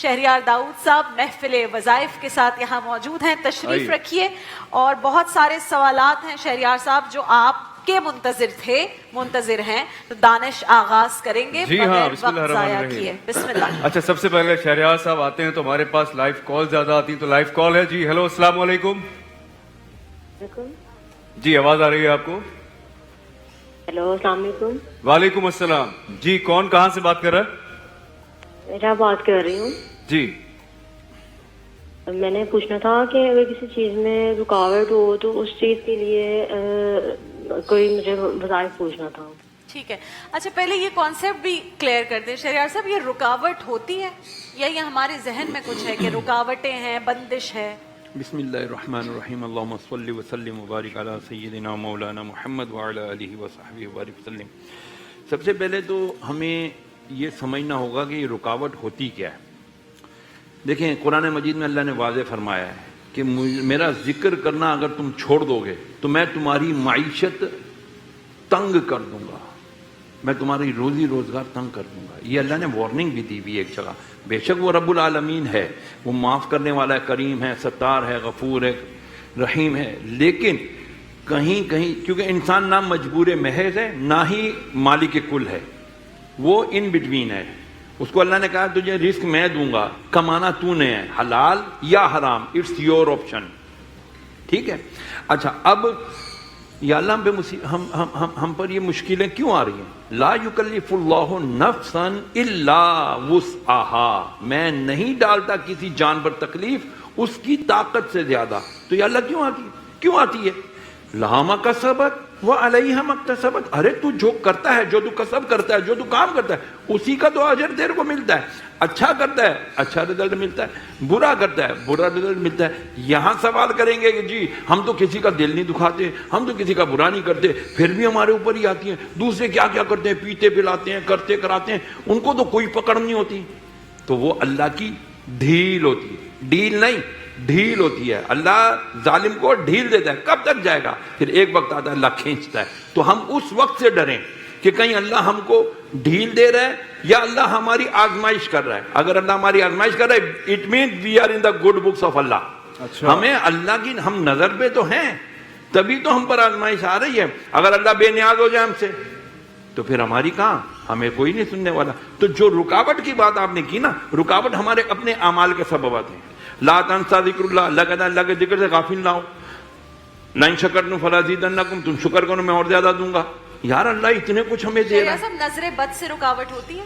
شہریار داؤد صاحب محفل وظائف کے ساتھ یہاں موجود ہیں، تشریف رکھیے. اور بہت سارے سوالات ہیں شہریار صاحب جو آپ کے منتظر ہیں، تو دانش آغاز کریں گے بغیر وقت ضائع کیے. بسم اللہ. اچھا، سب سے پہلے شہریار صاحب آتے ہیں تو ہمارے پاس لائیو کال زیادہ آتی ہیں، تو لائیو کال ہے. جی ہیلو، السلام علیکم. جی آواز آ رہی ہے آپ کو؟ ہیلو، السلام علیکم. وعلیکم السلام. جی کون کہاں سے بات کر رہا ہے؟ میں بات کر رہی ہوں. جی میں نے پوچھنا تھا کہ اگر کسی چیز میں رکاوٹ ہو تو اس چیز کے لیے کوئی مجھے وظائف پوچھنا تھا. ٹھیک ہے. اچھا پہلے یہ کانسیپٹ بھی کلیئر کر دیں شہریار صاحب، یہ رکاوٹ ہوتی ہے یا یہ ہمارے ذہن میں کچھ ہے کہ رکاوٹیں ہیں، بندش ہے؟ بسم اللہ الرحمن الرحیم. اللہم صلی وسلم وبارک علی سیدنا مولانا محمد وعلی آلہ وصحبہ وبارک وسلم. سب سے پہلے تو ہمیں یہ سمجھنا ہوگا کہ یہ رکاوٹ ہوتی کیا ہے. دیکھیں قرآن مجید میں اللہ نے واضح فرمایا ہے کہ میرا ذکر کرنا اگر تم چھوڑ دو گے تو میں تمہاری معیشت تنگ کر دوں گا، میں تمہاری روزی روزگار تنگ کر دوں گا. یہ اللہ نے وارننگ بھی دی ہوئی ایک جگہ. بے شک وہ رب العالمین ہے، وہ معاف کرنے والا ہے، کریم ہے، ستار ہے، غفور ہے، رحیم ہے. لیکن کہیں کہیں کیونکہ انسان نہ مجبور محض ہے نہ ہی مالک کل ہے، وہ ان بٹوین ہے. اس کو اللہ نے کہا تجھے رزق میں دوں گا، کمانا تو نے ہے، حلال یا حرام، اٹس یور آپشن. ٹھیک ہے. اچھا اب یا اللہ ہم پر یہ مشکلیں کیوں آ رہی ہیں؟ لا یکلف اللہ نفسا الا وسعها. میں نہیں ڈالتا کسی جان پر تکلیف اس کی طاقت سے زیادہ. تو یا اللہ کیوں آتی ہے؟ لہا ما کسبت وعلیہا ما اکتسبت. ارے تو جو کرتا ہے، جو تو کسب کرتا ہے، جو تو کام کرتا ہے، اسی کا تو اجر تیرے کو ملتا ہے. اچھا کرتا ہے اچھا رزلٹ ملتا ہے، برا کرتا ہے برا رزلٹ ملتا ہے. یہاں سوال کریں گے کہ جی ہم تو کسی کا دل نہیں دکھاتے، ہم تو کسی کا برا نہیں کرتے، پھر بھی ہمارے اوپر ہی آتی ہیں. دوسرے کیا کیا کرتے ہیں، پیتے پلاتے ہیں، کرتے کراتے ہیں، ان کو تو کوئی پکڑ نہیں ہوتی. تو وہ اللہ کی ڈھیل ہوتی ہے، ڈیل نہیں ڈھیل ہوتی ہے. اللہ ظالم کو ڈھیل دیتا ہے. کب تک جائے گا؟ پھر ایک وقت آتا ہے اللہ کھینچتا ہے. تو ہم اس وقت سے ڈریں کہ کہیں اللہ ہم کو ڈھیل دے رہا ہے یا اللہ ہماری آزمائش کر رہا ہے. اگر اللہ ہماری آزمائش کر رہا ہے it means we are in the good books of Allah. ہمیں اللہ کی ہم نظر پہ تو ہیں، تبھی تو ہم پر آزمائش آ رہی ہے. اگر اللہ بے نیاز ہو جائے ہم سے تو پھر ہماری کہاں، ہمیں کوئی نہیں سننے والا. تو جو رکاوٹ کی بات آپ نے کی نا، رکاوٹ ہمارے اپنے اعمال کے سببات ہیں. لا تنسا ذکر اللہ، اللہ کہتا ہے اللہ کے ذکر سے غافل نہ ہو. لئن شکرتم فلازیدنکم، تم شکر کرو میں اور زیادہ دوں گا. یار اللہ اتنے کچھ ہمیں دے رہا ہے. نظر بد سے رکاوٹ ہوتی ہے؟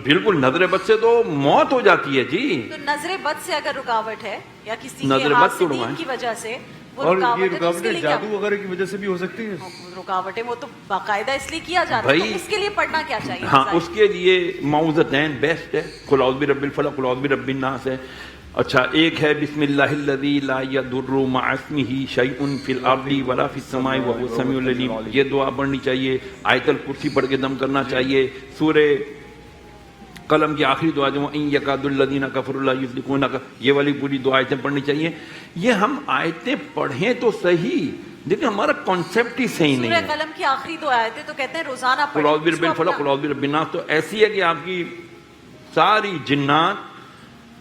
بالکل، نظر بد سے تو موت ہو جاتی ہے. جی تو نظر بد سے اگر رکاوٹ ہے یا کسی نظر کے بد تو حاسدین کی وجہ سے اور یہ رکاوٹیں جادو وغیرہ کی وجہ سے بھی ہو سکتی ہیں. رکاوٹیں وہ تو باقاعدہ اس لیے کیا جاتا ہے، تو اس کے لیے پڑھنا کیا چاہیے؟ ہاں اس کے لیے معوذتین بیسٹ ہے. قل اعوذ برب الفلق، قل اعوذ برب الناس ہے. اچھا ایک ہے بسم اللہ الذی لا یضر مع اسمہ شیء فی الارض ولا فی السماء وهو السمیع العلیم. یہ دعا پڑھنی چاہیے. آیت الکرسی پڑھ کے دم کرنا چاہیے. سورہ قلم کی آخری دعا جو ان یکاد الذین کفروا لا یزلقونک، یہ والی پوری دعا آیتیں پڑھنی چاہیے. یہ ہم آیتیں پڑھیں تو صحیح، لیکن ہمارا کانسیپٹ ہی صحیح نہیں ہے. سورہ قلم کی آخری دو آیتیں تو کہتے ہیں روزانہ پڑھیں. قل اعوذ برب الفلق، قل اعوذ برب الناس. تو ایسی ہے کہ آپ کی ساری جنات،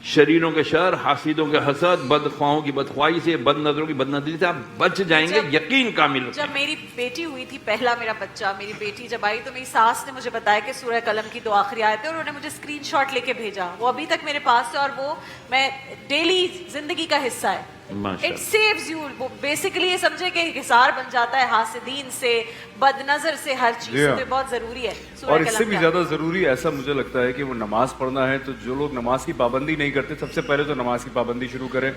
شریروں کے شر، حاسدوں کے حسد، بدخواہوں کی بدخواہی سے، بد نظروں کی بد نظری سے آپ بچ جائیں گے. یقین کامل. جب میری بیٹی ہوئی تھی، پہلا میرا بچہ، میری بیٹی جب آئی تو میری ساس نے مجھے بتایا کہ سورہ قلم کی دو آخری آیتیں، اور انہوں نے مجھے اسکرین شاٹ لے کے بھیجا. وہ ابھی تک میرے پاس ہے اور وہ میں ڈیلی زندگی کا حصہ ہے. It saves you. وہ بیسیکلی یہ سمجھے کہ حصار بن جاتا ہے حاسدین سے، بد نظر سے، ہر چیز سے. تو بہت ضروری ہے. اور اس سے بھی زیادہ ضروری ایسا مجھے لگتا ہے کہ وہ نماز پڑھنا ہے تو جو لوگ نماز کی پابندی نہیں کرتے سب سے پہلے تو نماز کی پابندی شروع کریں.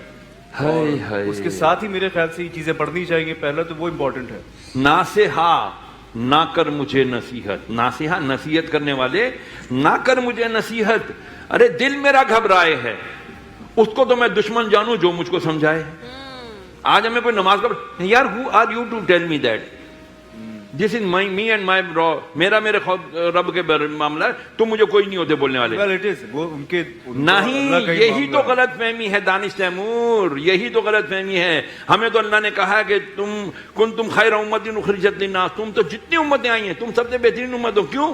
اس کے ساتھ ہی میرے خیال سے یہ چیزیں پڑھنی چاہیے. پہلا تو وہ امپورٹنٹ ہے. ناصحہ نہ کر مجھے نصیحت. ناصحہ نصیحت کرنے والے، نہ کر مجھے نصیحت. ارے دل میرا گھبرائے ہے، اس کو تو میں دشمن جانوں جو مجھ کو سمجھائے. آج ہمیں کوئی نماز کا یار who are you to tell me that this is me and my میرا میرے رب کے معاملہ ہے، تم مجھے کوئی نہیں ہوتے بولنے والے. نہیں، یہی تو غلط فہمی ہے دانش تیمور، یہی تو غلط فہمی ہے. ہمیں تو اللہ نے کہا کہ تم خیر امت اخرجت للناس، تم تو جتنی امتیں آئی ہیں تم سب سے بہترین امت ہو. کیوں؟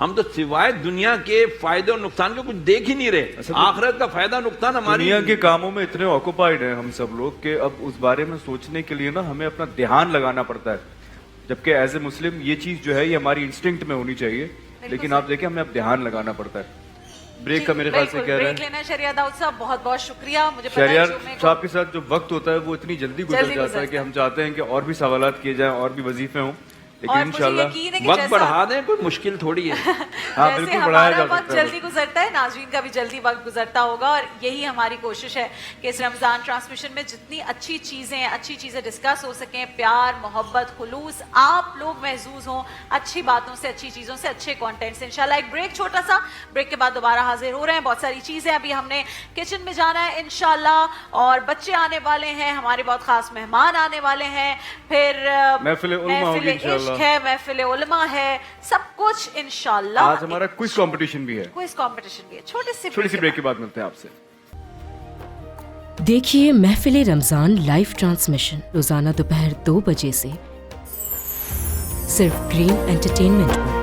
ہم تو سوائے دنیا کے فائدے اور نقصان کے کچھ دیکھ ہی نہیں رہے. آخرت کا فائدہ نقصان ہماری دنیا کے کاموں میں اتنے آکوپائڈ ہیں ہم سب لوگ کہ اب اس بارے میں سوچنے کے لیے نا ہمیں اپنا دھیان لگانا پڑتا ہے, جبکہ ایز اے مسلم یہ چیز جو ہے یہ ہماری انسٹنکٹ میں ہونی چاہیے, لیکن آپ دیکھیں ہمیں اب دھیان لگانا پڑتا ہے. بریک کا میرے خیال سے کہہ رہے بریک ہیں لینا. شہریار داؤد صاحب بہت بہت شکریہ. مجھے پتا ہے شہریار جمعے کو صاحب کے ساتھ جو وقت ہوتا ہے وہ اتنی جلدی گزر جاتا ہے کہ ہم چاہتے ہیں کہ اور بھی سوالات کیے جائیں اور بھی وظیفے ہوں, لیکن اور مجھے انشاءاللہ یقین ہے کہ وقت جیسا بڑھا دیں, کوئی مشکل تھوڑی ہے. ہاں جیسے بالکل بڑھایا ہمارا جا وقت سکتا ہے. جلدی گزرتا ہے, ناظرین کا بھی جلدی وقت گزرتا ہوگا, اور یہی ہماری کوشش ہے کہ اس رمضان ٹرانسمیشن میں جتنی اچھی چیزیں ڈسکس ہو سکیں, پیار, محبت, خلوص, آپ لوگ محظوظ ہوں اچھی باتوں سے, اچھی چیزوں سے, اچھے کانٹینٹ سے. انشاءاللہ ایک بریک چھوٹا سا, بریک کے بعد دوبارہ حاضر ہو رہے ہیں. بہت ساری چیزیں ابھی ہم نے کچن میں جانا ہے انشاءاللہ, اور بچے آنے والے ہیں, ہمارے بہت خاص مہمان آنے والے ہیں, پھر محفل علماء ہوگی انشاءاللہ, عشق ہے, محفل علماء ہے, سب کچھ انشاءاللہ. آج ہمارا کوئز کمپٹیشن بھی ہے, کوئز کمپٹیشن بھی ہے. چھوٹی سی بریک کے بعد ملتے ہیں آپ سے. دیکھیے محفل رمضان لائیو ٹرانسمیشن روزانہ دوپہر 2 بجے سے صرف گرین انٹرٹینمنٹ پر.